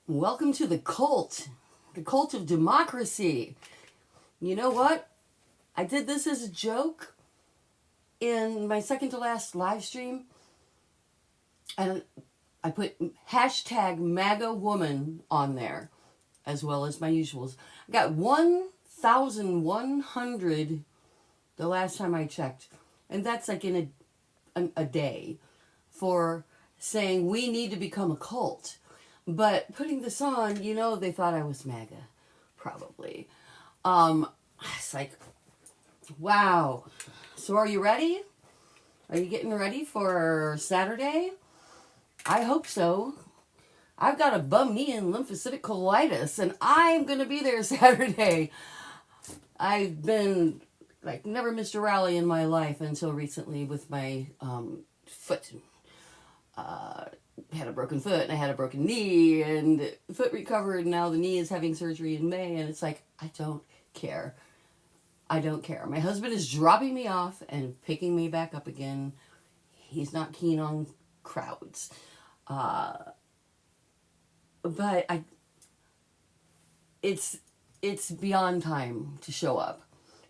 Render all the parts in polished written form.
Welcome to the cult of democracy. You know what? I did this as a joke in my second to last live stream, and I put hashtag MAGA woman on there, as well as my usuals. I got 1,100 the last time I checked, and that's like in a day for saying we need to become a cult. But putting this on, they thought I was MAGA, probably. It's like, wow. So are you ready? Are you getting ready for Saturday? I hope so. I've got a bum knee and lymphocytic colitis, and I'm going to be there Saturday. I've been, never missed a rally in my life until recently with my foot. Had a broken foot and I had a broken knee, and foot recovered, and now the knee is having surgery in May, and it's like, I don't care. I don't care. My husband is dropping me off and picking me back up again. He's not keen on crowds. But it's beyond time to show up.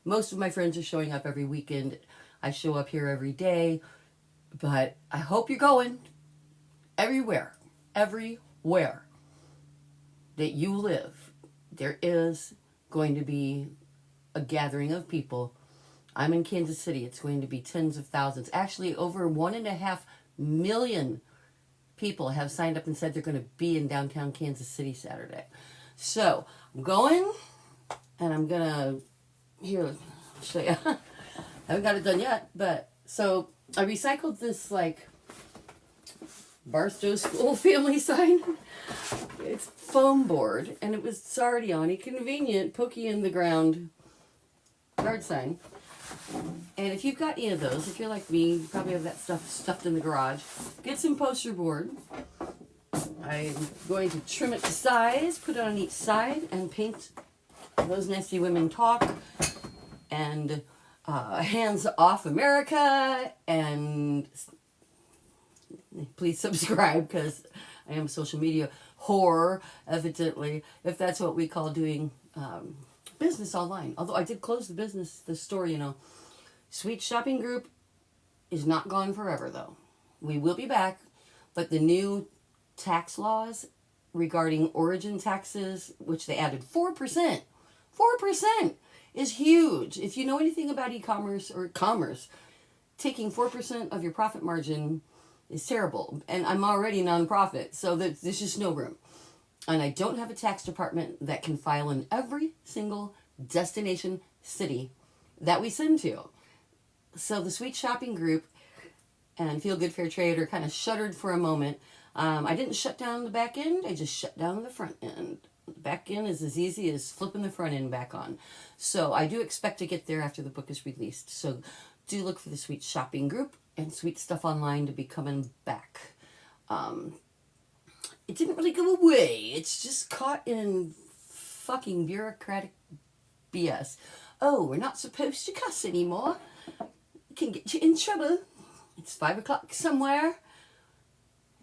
Most of my friends are showing up every weekend. I show up here every day, but I hope you're going. Everywhere that you live, there is going to be a gathering of people. I'm in Kansas City. It's going to be tens of thousands. Actually, over 1.5 million people have signed up and said they're going to be in downtown Kansas City Saturday. So I'm going, and I'm going to, here, I'll show you. I haven't got it done yet, but so I recycled this, Barstow School family sign. It's foam board, and it's already on a convenient pokey in the ground yard sign. And if you've got any of those, if you're like me, you probably have that stuff stuffed in the garage. Get some poster board. I'm going to trim it to size, put it on each side, and paint Those Nasty Women Talk and Hands Off America, and please subscribe, because I am a social media whore, evidently, if that's what we call doing business online. Although I did close the store, Sweet Shopping Group is not gone forever, though. We will be back, but the new tax laws regarding origin taxes, which they added 4%, 4% is huge. If you know anything about e-commerce or commerce, taking 4% of your profit margin is terrible. And I'm already nonprofit, so there's just no room. And I don't have a tax department that can file in every single destination city that we send to. So the Sweet Shopping Group and Feel Good Fair Trade are kind of shuttered for a moment. I didn't shut down the back end, I just shut down the front end. The back end is as easy as flipping the front end back on. So I do expect to get there after the book is released. So do look for the Sweet Shopping Group and Sweet Stuff Online to be coming back. It didn't really go away. It's just caught in fucking bureaucratic BS. Oh, we're not supposed to cuss anymore. It can get you in trouble. It's 5 o'clock somewhere.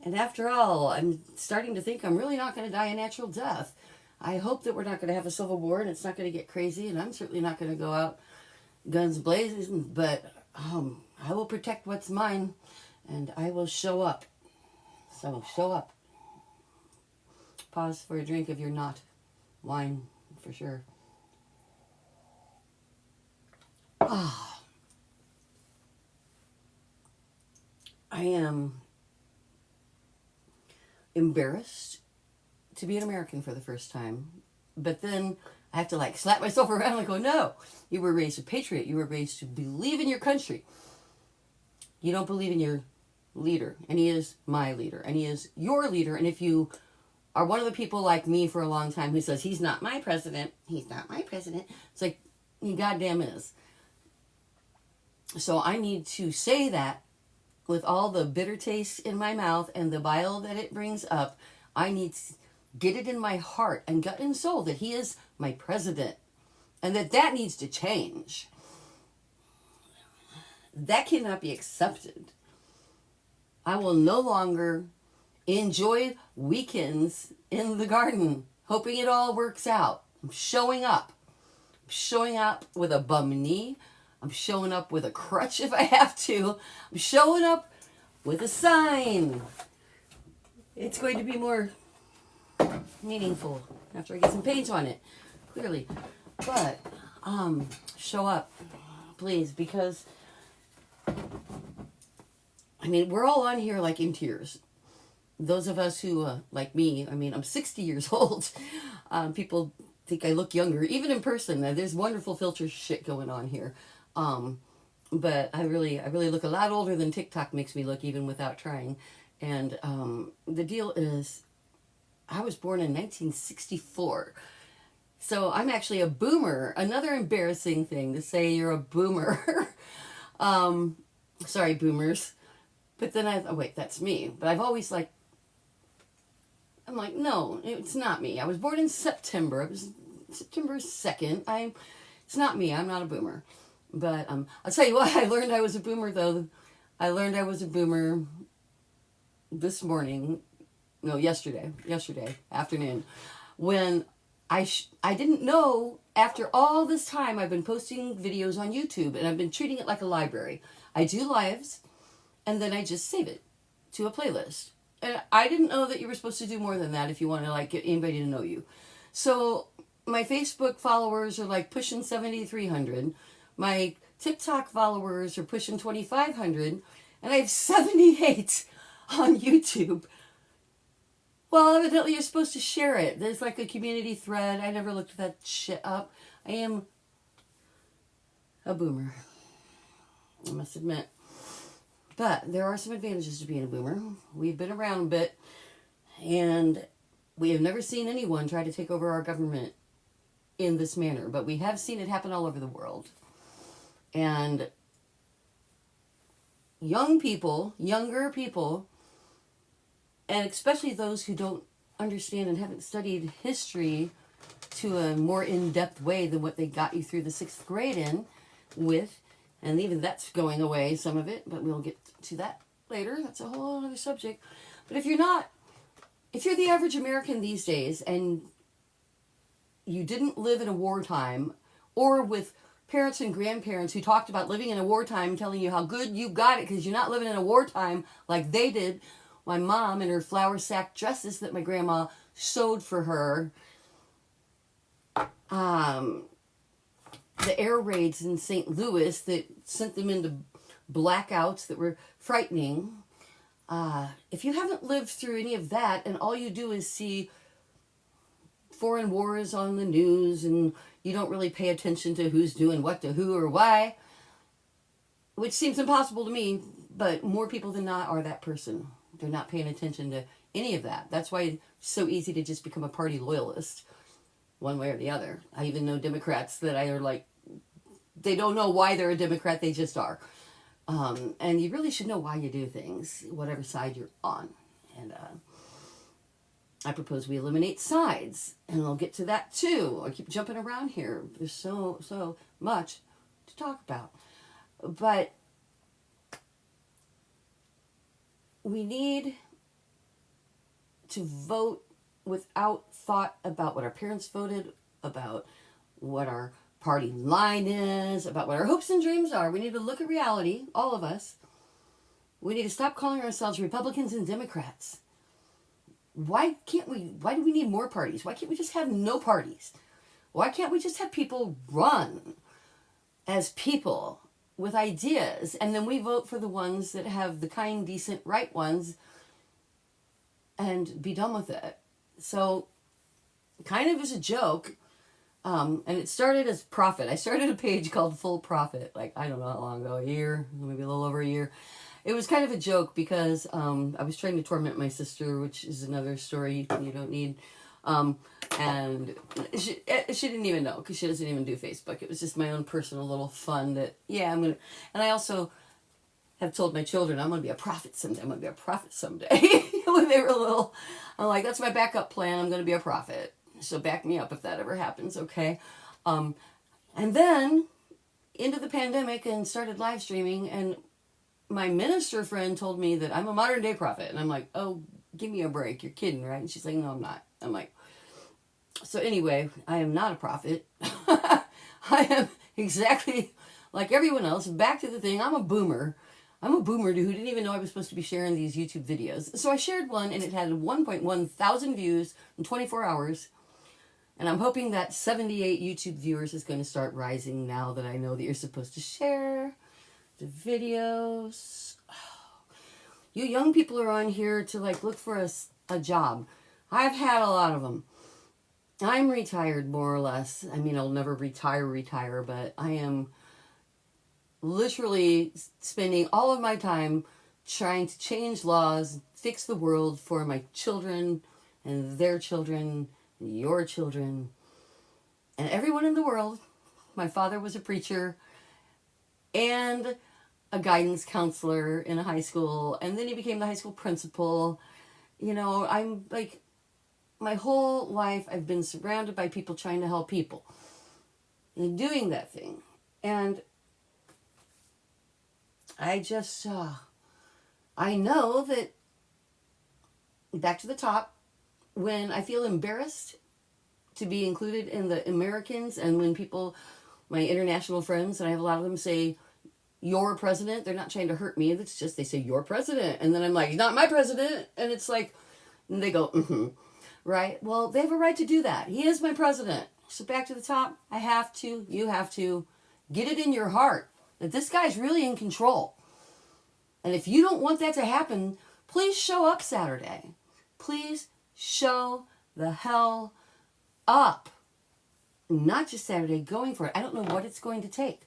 And after all, I'm starting to think I'm really not going to die a natural death. I hope that we're not going to have a civil war and it's not going to get crazy, and I'm certainly not going to go out guns blazing, but I will protect what's mine, and I will show up. So show up. Pause for a drink if you're not. Wine, for sure. I am embarrassed to be an American for the first time, but then I have to slap myself around and go, no, you were raised a patriot. You were raised to believe in your country. You don't believe in your leader, and he is my leader, and he is your leader. And if you are one of the people like me for a long time who says, he's not my president, it's like, he goddamn is. So I need to say that with all the bitter taste in my mouth and the bile that it brings up. I need to get it in my heart and gut and soul that he is my president, and that needs to change. That cannot be accepted. I will no longer enjoy weekends in the garden, hoping it all works out. I'm showing up. I'm showing up with a bum knee. I'm showing up with a crutch if I have to. I'm showing up with a sign. It's going to be more meaningful after I get some paint on it, clearly. But show up, please, because I mean, we're all on here like in tears. Those of us who, like me, I mean, I'm 60 years old. People think I look younger, even in person. There's wonderful filter shit going on here. But I really look a lot older than TikTok makes me look, even without trying. And the deal is, I was born in 1964. So I'm actually a boomer. Another embarrassing thing to say you're a boomer. Sorry, boomers. But then oh wait, that's me. But I've always I'm like, no, it's not me. I was born in September. It was September 2nd. It's not me. I'm not a boomer. But I'll tell you what, I learned I was a boomer, though. I learned I was a boomer this morning. No, yesterday afternoon. When I didn't know, after all this time, I've been posting videos on YouTube, and I've been treating it like a library. I do lives, and then I just save it to a playlist. And I didn't know that you were supposed to do more than that if you want to get anybody to know you. So my Facebook followers are pushing 7,300. My TikTok followers are pushing 2,500. And I have 78 on YouTube. Well, evidently you're supposed to share it. There's a community thread. I never looked that shit up. I am a boomer, I must admit. But there are some advantages to being a boomer. We've been around a bit, and we have never seen anyone try to take over our government in this manner. But we have seen it happen all over the world. And younger people, and especially those who don't understand and haven't studied history to a more in-depth way than what they got you through the 6th grade with, and even that's going away, some of it, but we'll get to that later. That's a whole other subject. But if you're the average American these days, and you didn't live in a wartime, or with parents and grandparents who talked about living in a wartime, telling you how good you got it because you're not living in a wartime like they did. My mom in her flower sack dresses that my grandma sewed for her. The air raids in St. Louis that sent them into blackouts that were frightening. If you haven't lived through any of that, and all you do is see foreign wars on the news, and you don't really pay attention to who's doing what to who or why, which seems impossible to me, but more people than not are that person. They're not paying attention to any of that. That's why it's so easy to just become a party loyalist, one way or the other. I even know Democrats that are they don't know why they're a Democrat, they just are. And you really should know why you do things, whatever side you're on. And I propose we eliminate sides, and I'll get to that too. I keep jumping around here. There's so much to talk about. But we need to vote without thought about what our parents voted, about what our party line is, about what our hopes and dreams are. We need to look at reality, all of us. We need to stop calling ourselves Republicans and Democrats. Why do we need more parties? Why can't we just have no parties? Why can't we just have people run as people with ideas, and then we vote for the ones that have the kind, decent, right ones, and be done with it? So, kind of as a joke, and it started as Profit. I started a page called Full Profit, I don't know how long ago, a year, maybe a little over a year. It was kind of a joke because I was trying to torment my sister, which is another story you don't need. And she didn't even know, because she doesn't even do Facebook. It was just my own personal little fun that, and I also have told my children, I'm going to be a prophet someday. I'm going to be a prophet someday. When they were little, I'm like, that's my backup plan. I'm going to be a prophet. So back me up if that ever happens, okay? And then into the pandemic and started live streaming, and my minister friend told me that I'm a modern day prophet. And I'm like, oh give me a break. You're kidding, right? And she's like, no, I'm not. I'm like, so anyway, I am not a prophet. I am exactly like everyone else. Back to the thing. I'm a boomer. I'm a boomer who didn't even know I was supposed to be sharing these YouTube videos. So I shared one and it had 1.1 thousand views in 24 hours. And I'm hoping that 78 YouTube viewers is going to start rising now that I know that you're supposed to share the videos. You young people are on here to like look for a job. I've had a lot of them. I'm retired more or less. I mean, I'll never retire, but I am literally spending all of my time trying to change laws, fix the world for my children and their children, and your children, and everyone in the world. My father was a preacher and a guidance counselor in a high school, and then he became the high school principal. You know, I'm like, my whole life I've been surrounded by people trying to help people and doing that thing. And I just, I know that, back to the top, when I feel embarrassed to be included in the Americans, and when people, my international friends, and I have a lot of them say, "Your president," they're not trying to hurt me. It's just, they say, "Your president." And then I'm like, "He's not my president." And it's like, and they go, "Mm-hmm." Right? Well, they have a right to do that. He is my president. So back to the top, you have to get it in your heart that this guy's really in control. And if you don't want that to happen, please show up Saturday. Please show the hell up. Not just Saturday, going for it. I don't know what it's going to take.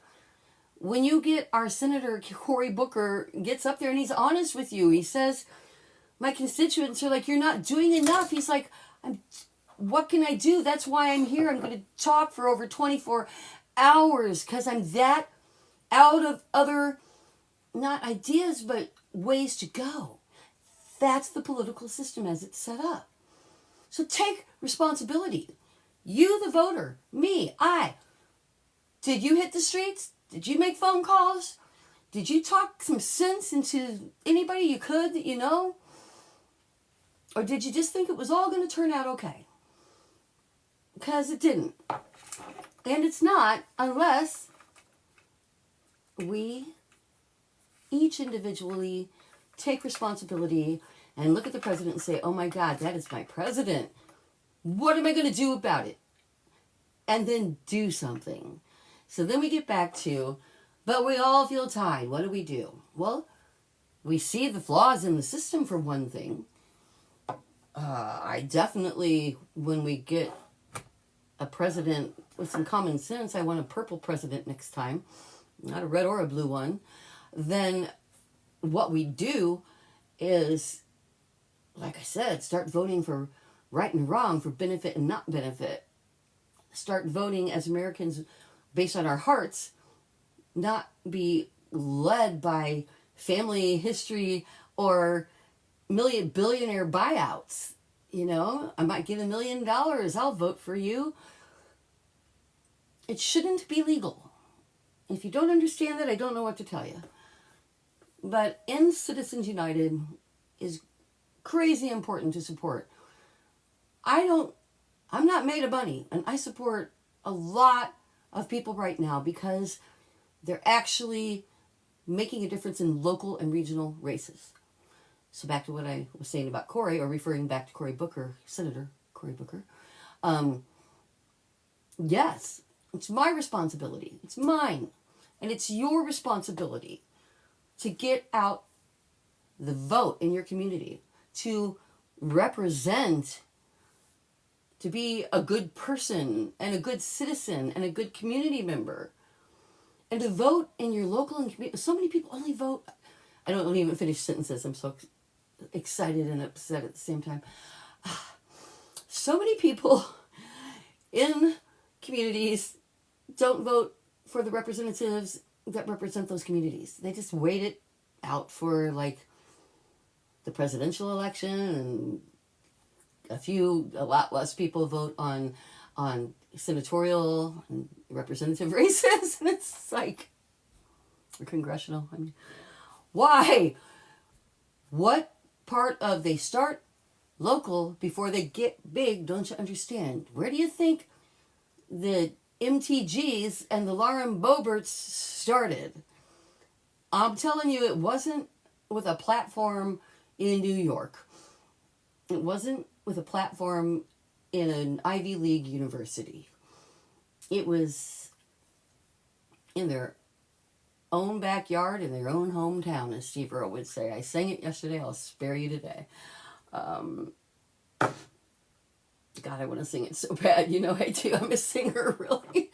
When you get our Senator Cory Booker gets up there and he's honest with you. He says, my constituents are like, "You're not doing enough." He's like, what can I do? That's why I'm here. I'm going to talk for over 24 hours because I'm that out of other, not ideas, but ways to go. That's the political system as it's set up. So take responsibility. You, the voter, me, I. Did you hit the streets? Did you make phone calls? Did you talk some sense into anybody you could that you know? Or did you just think it was all going to turn out okay? Because it didn't. And it's not unless we each individually take responsibility and look at the president and say, "Oh my God, that is my president. What am I going to do about it?" And then do something. So then we get back to, but we all feel tied. What do? Well, we see the flaws in the system for one thing. I definitely, when we get a president with some common sense, I want a purple president next time, not a red or a blue one. Then what we do is, like I said, start voting for right and wrong, for benefit and not benefit. Start voting as Americans based on our hearts, not be led by family history or billionaire buyouts. You know, I might get $1 million. I'll vote for you. It shouldn't be legal. If you don't understand that, I don't know what to tell you. But in Citizens United is crazy important to support. I'm not made of money, and I support a lot of people right now because they're actually making a difference in local and regional races. So back to what I was saying about Cory, or referring back to Cory Booker, Senator Cory Booker. Yes, it's my responsibility. It's mine. And it's your responsibility to get out the vote in your community, to represent, to be a good person and a good citizen and a good community member, and to vote in your local and community. So many people only vote. I don't even finish sentences. I'm so excited and upset at the same time. So many people in communities don't vote for the representatives that represent those communities. They just wait it out for like the presidential election, and a lot less people vote on senatorial and representative races. And it's like, or congressional. I mean, why? What part of they start local before they get big, don't you understand? Where do you think the MTGs and the Lauren Boeberts started? I'm telling you, it wasn't with a platform in New York. It wasn't with a platform in an Ivy League university. It was in their own backyard, in their own hometown, as Steve Earle would say. I sang it yesterday, I'll spare you today. God, I want to sing it so bad. You know I do. I'm a singer, really.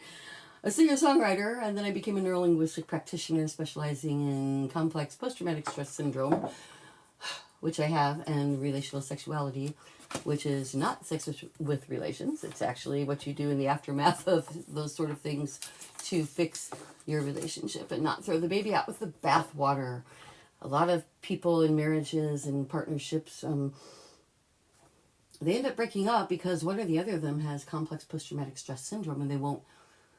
A singer-songwriter, and then I became a neurolinguistic practitioner specializing in complex post-traumatic stress syndrome, which I have, and relational sexuality, which is not sex with relations. It's actually what you do in the aftermath of those sort of things to fix your relationship and not throw the baby out with the bathwater. A lot of people in marriages and partnerships, they end up breaking up because one or the other of them has complex post-traumatic stress syndrome, and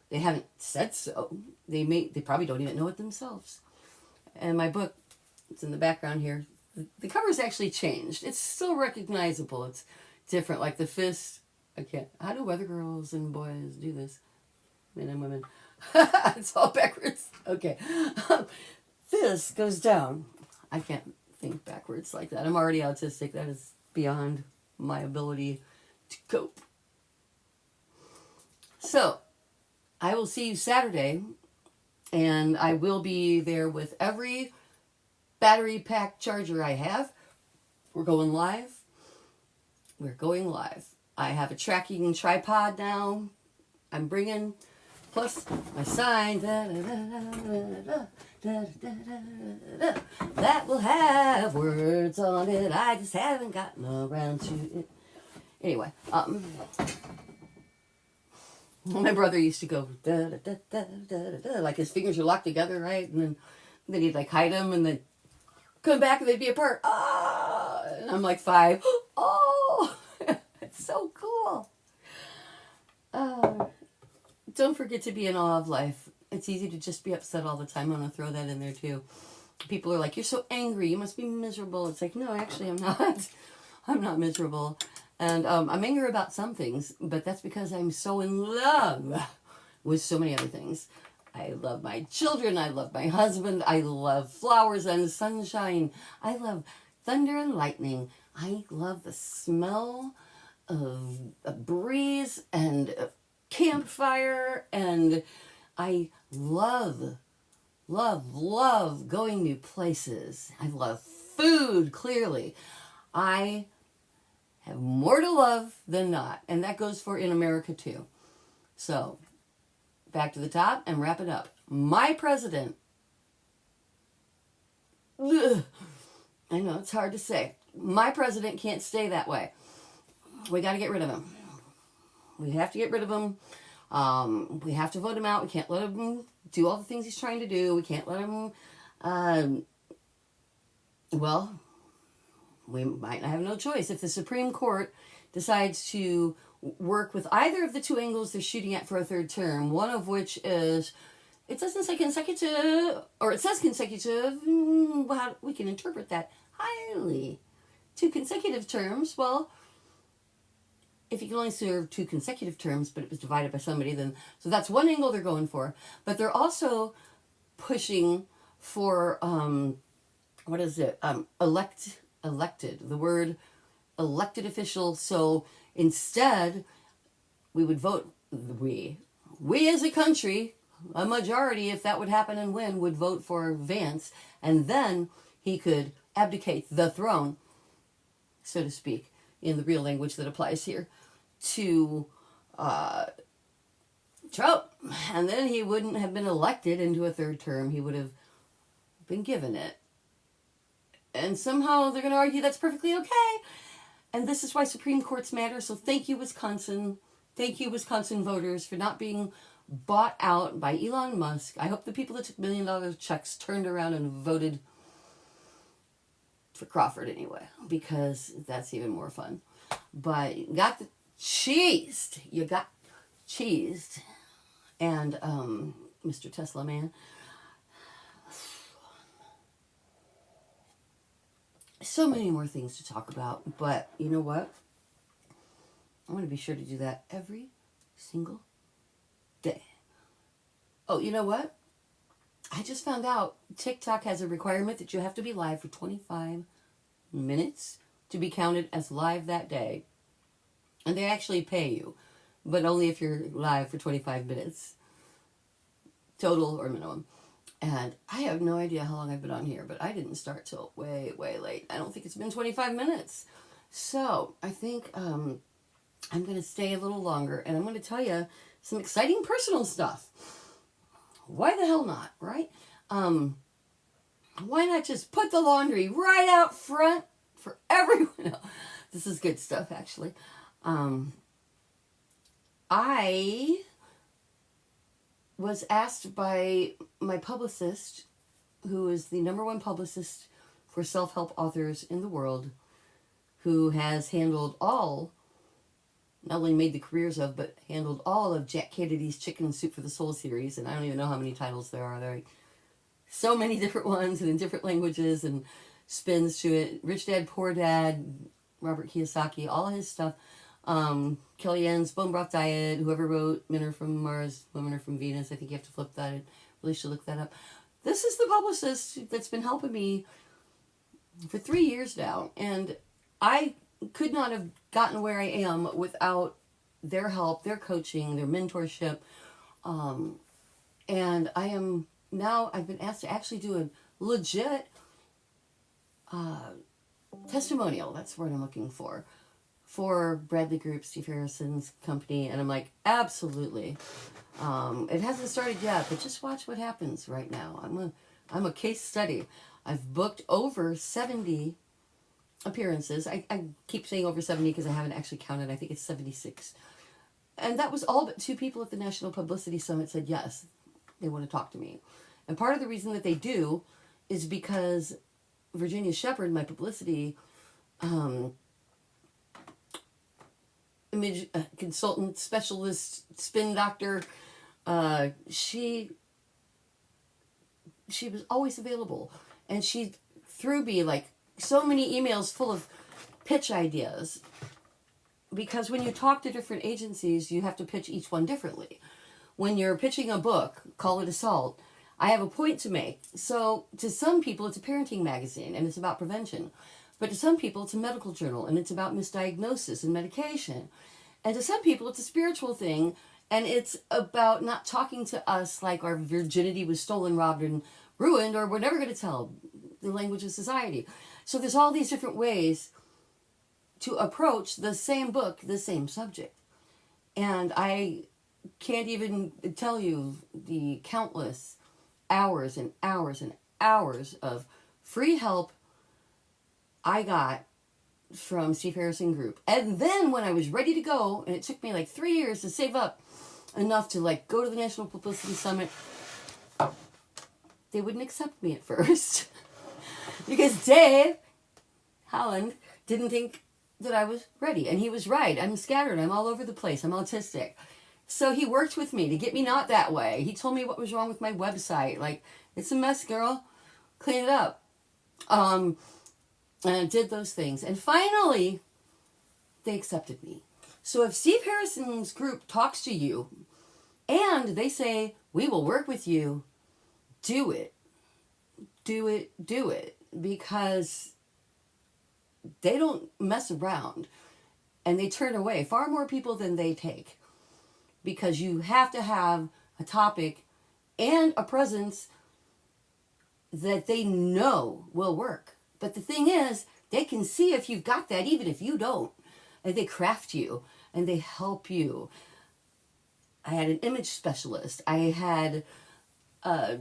they haven't said so. They probably don't even know it themselves. And my book, it's in the background here. The cover's actually changed. It's still recognizable. It's different. Like the fist. How do other girls and boys do this? Men and women. It's all backwards. Okay. Fist goes down. I can't think backwards like that. I'm already autistic. That is beyond my ability to cope. So, I will see you Saturday, and I will be there with every battery pack charger I have. We're going live. I have a tracking tripod now. I'm bringing, plus my sign, that will have words on it. I just haven't gotten around to it. Anyway, my brother used to go, da, da, da, da, da, da, like his fingers are locked together, right? And then he'd like hide them and then come back and they'd be apart. Ah! And I'm like 5. Oh, it's so cool. Don't forget to be in awe of life. It's easy to just be upset all the time. I'm going to throw that in there too. People are like, you're so angry. You must be miserable. It's like, no, actually I'm not. I'm not miserable. And I'm angry about some things, but that's because I'm so in love with so many other things. I love my children. I love my husband. I love flowers and sunshine. I love thunder and lightning. I love the smell of a breeze and a campfire. And I love going new places. I love food, clearly. I have more to love than not. And that goes for in America too. So, back to the top and wrap it up. My president. Ugh, I know, it's hard to say. My president can't stay that way. We got to get rid of him. We have to get rid of him. We have to vote him out. We can't let him do all the things he's trying to do. We can't let him, we might have no choice. If the Supreme Court decides to work with either of the two angles they're shooting at for a third term, one of which is, it doesn't say consecutive, or it says consecutive, well, we can interpret that highly. 2 consecutive terms, well, if you can only serve 2 consecutive terms, but it was divided by somebody, then, so that's one angle they're going for. But they're also pushing for, elected, the word elected official. So instead, we would vote, we as a country, a majority, if that would happen and win, would vote for Vance, and then he could abdicate the throne, so to speak, in the real language that applies here, to Trump. And then he wouldn't have been elected into a third term. He would have been given it. And somehow they're going to argue that's perfectly okay. And this is why Supreme Courts matter. So thank you, Wisconsin. Thank you, Wisconsin voters, for not being bought out by Elon Musk. I hope the people that took $1 million checks turned around and voted for Crawford anyway, because that's even more fun. But you got cheesed. You got cheesed. And Mr. Tesla man. So many more things to talk about, but you know what? I'm going to be sure to do that every single day. Oh, you know what? I just found out TikTok has a requirement that you have to be live for 25 minutes to be counted as live that day. And they actually pay you, but only if you're live for 25 minutes. Total or minimum. And I have no idea how long I've been on here, but I didn't start till way, way late. I don't think it's been 25 minutes. So I think I'm going to stay a little longer, and I'm going to tell you some exciting personal stuff. Why the hell not, right? Why not just put the laundry right out front for everyone? No, this is good stuff, actually. I was asked by my publicist, who is the #1 publicist for self-help authors in the world, who has handled all, not only made the careers of, but handled all of Jack Kennedy's Chicken Soup for the Soul series, and I don't even know how many titles there are. There are so many different ones and in different languages and spins to it. Rich Dad, Poor Dad, Robert Kiyosaki, all his stuff. Kellyanne's Bone Broth Diet, whoever wrote Men Are From Mars, Women Are From Venus. I think you have to flip that. I really should look that up. This is the publicist that's been helping me for 3 years now. And I could not have gotten where I am without their help, their coaching, their mentorship. And I am now, I've been asked to actually do a legit testimonial. That's the word I'm looking for Bradley Group, Steve Harrison's company. And I'm like, absolutely. It hasn't started yet, but just watch what happens right now. I'm a case study. I've booked over 70 appearances. I keep saying over 70 because I haven't actually counted. I think it's 76. And that was all but 2 people at the National Publicity Summit said yes, they want to talk to me. And part of the reason that they do is because Virginia Shepherd, my publicity image consultant, specialist, spin doctor, she was always available. And she threw me like so many emails full of pitch ideas, because when you talk to different agencies, you have to pitch each one differently. When you're pitching a book, call it Assault, I have a point to make. So to some people, it's a parenting magazine and it's about prevention. But to some people, it's a medical journal and it's about misdiagnosis and medication. And to some people, it's a spiritual thing and it's about not talking to us like our virginity was stolen, robbed, and ruined, or we're never going to tell the language of society. So there's all these different ways to approach the same book, the same subject. And I can't even tell you the countless hours and hours and hours of free help I got from Steve Harrison Group. And then when I was ready to go, and it took me like 3 years to save up enough to like go to the National Publicity Summit, they wouldn't accept me at first. Because Dave Holland didn't think that I was ready. And he was right. I'm scattered. I'm all over the place. I'm autistic. So he worked with me to get me not that way. He told me what was wrong with my website. Like, it's a mess, girl. Clean it up. And I did those things. And finally, they accepted me. So if Steve Harrison's group talks to you and they say, we will work with you, do it. Do it. Do it. Because they don't mess around. And they turn away far more people than they take. Because you have to have a topic and a presence that they know will work. But the thing is, they can see if you've got that, even if you don't. And they craft you and they help you. I had an image specialist. I had a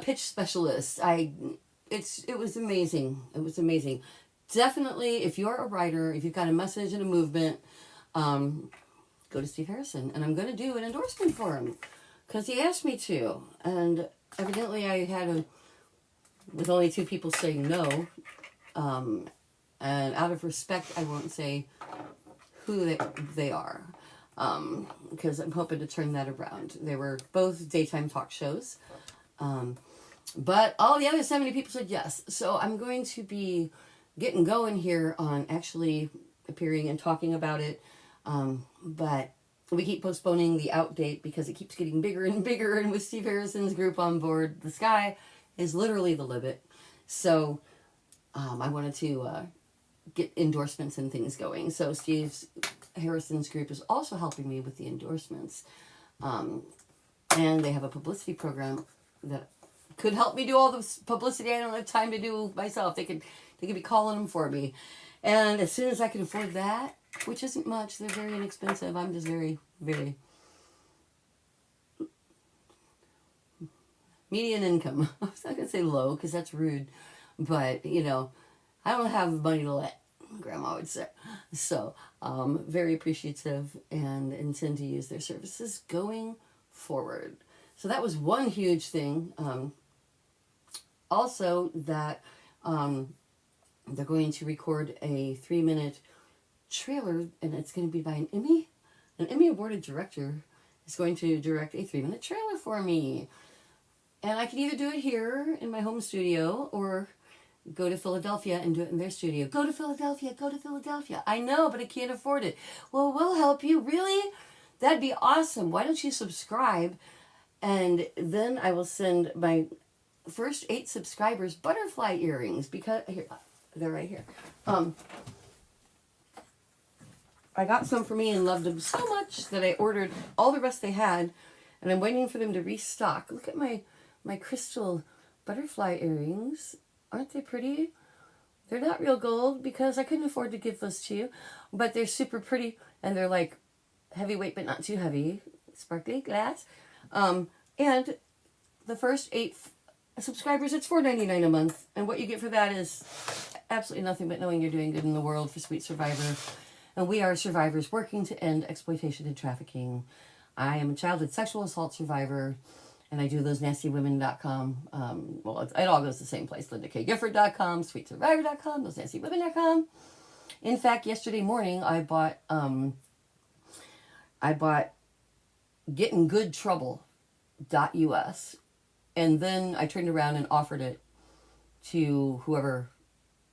pitch specialist. It was amazing. It was amazing. Definitely, if you're a writer, if you've got a message and a movement, go to Steve Harrison. And I'm going to do an endorsement for him because he asked me to. And evidently I had with only 2 people saying no. And out of respect, I won't say who they are. Because I'm hoping to turn that around. They were both daytime talk shows. But all the other 70 people said yes. So I'm going to be getting going here on actually appearing and talking about it. But we keep postponing the out date because it keeps getting bigger and bigger. And with Steve Harrison's group on board, the sky is literally the limit. So I wanted to get endorsements and things going. So Steve Harrison's group is also helping me with the endorsements. And they have a publicity program that could help me do all the publicity I don't have time to do myself. They could be calling them for me. And as soon as I can afford that, which isn't much, they're very inexpensive. I'm just very, very median income. I was not going to say low because that's rude. But, you know, I don't have money to let, Grandma would say. So, very appreciative and intend to use their services going forward. So that was one huge thing. Also, that they're going to record a 3-minute trailer, and it's going to be by an Emmy awarded director is going to direct a 3-minute trailer for me. And I can either do it here in my home studio or go to Philadelphia and do it in their studio. Go to Philadelphia, go to Philadelphia. I know, but I can't afford it. Well, we'll help you. Really? That'd be awesome. Why don't you subscribe? And then I will send my first 8 subscribers butterfly earrings, because here, they're right here. I got some for me and loved them so much that I ordered all the rest they had, and I'm waiting for them to restock. Look at my crystal butterfly earrings. Aren't they pretty? They're not real gold because I couldn't afford to give those to you, but they're super pretty, and they're like heavyweight but not too heavy, sparkly glass. And the first 8 subscribers, it's $4.99 a month, and what you get for that is absolutely nothing but knowing you're doing good in the world for Sweet Survivor. And we are survivors working to end exploitation and trafficking. I am a childhood sexual assault survivor, and I do those nastywomen.com. Well, it all goes to the same place, LindaKGifford.com, sweetsurvivor.com, thosenastywomen.com. In fact, yesterday morning, I bought gettinggoodtrouble.us, and then I turned around and offered it to whoever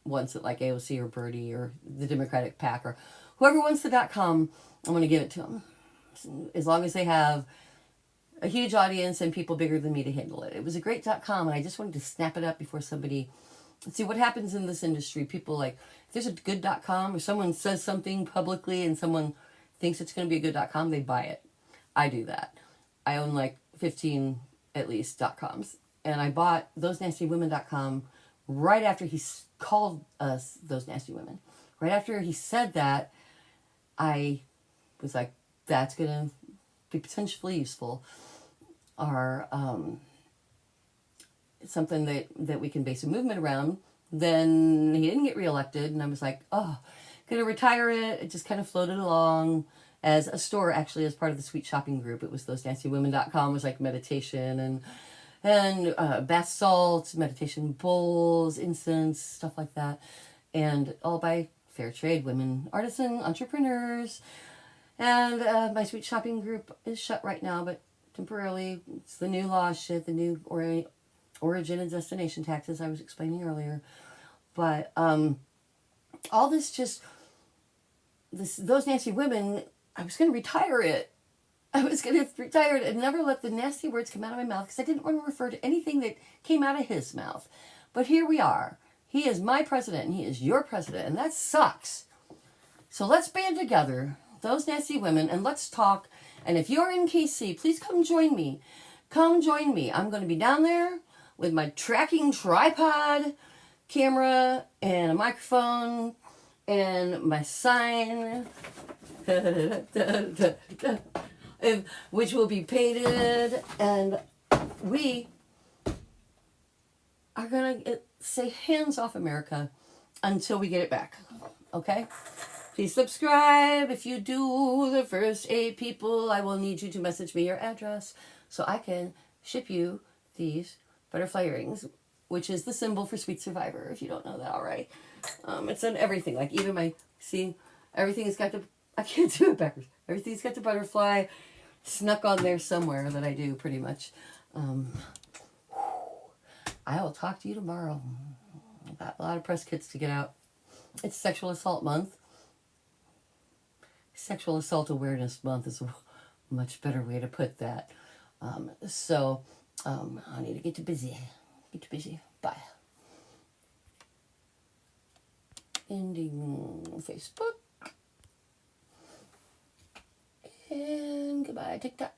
wants it, like AOC or Birdie or the Democratic PAC or whoever wants the .com. I'm going to give it to them, as long as they have a huge audience and people bigger than me to handle it. It was a great .com, and I just wanted to snap it up before somebody... See what happens in this industry. People like, if there's a good .com or someone says something publicly and someone thinks it's going to be a good .com, they buy it. I do that. I own like 15 at least .coms, and I bought thosenastywomen.com right after he called us Those Nasty Women. Right after he said that, I was like, that's going to be potentially useful, or something that we can base a movement around. Then he didn't get reelected, and I was like, oh, going to retire it. It just kind of floated along as a store, actually, as part of the Sweet Shopping group. It was thosenastywomen.com, was like meditation and bath salts, meditation bowls, incense, stuff like that. And all by fair trade women, artisan entrepreneurs. And my Sweet Shopping group is shut right now, but temporarily. It's the new law shit, the new origin and destination taxes I was explaining earlier. But all this just... Those Nasty Women, I was going to retire it. I was going to retire it and never let the nasty words come out of my mouth because I didn't want to refer to anything that came out of his mouth. But here we are. He is my president and he is your president, and that sucks. So let's band together, Those Nasty Women, and let's talk. And if you're in KC, please come join me. Come join me. I'm going to be down there with my tracking tripod, camera, and a microphone, and my sign, which will be painted, and we are going to say hands off America until we get it back, okay? Please subscribe. If you do the first 8 people, I will need you to message me your address so I can ship you these butterfly earrings, which is the symbol for Sweet Survivor, if you don't know that already. It's on everything, like even my, see, everything has got the, I can't do it backwards. Everything's got the butterfly snuck on there somewhere that I do pretty much. I will talk to you tomorrow. I've got a lot of press kits to get out. It's Sexual Assault Month. Sexual Assault Awareness Month is a much better way to put that. So I need to get too busy. Get too busy. Bye. Ending Facebook. And goodbye, TikTok.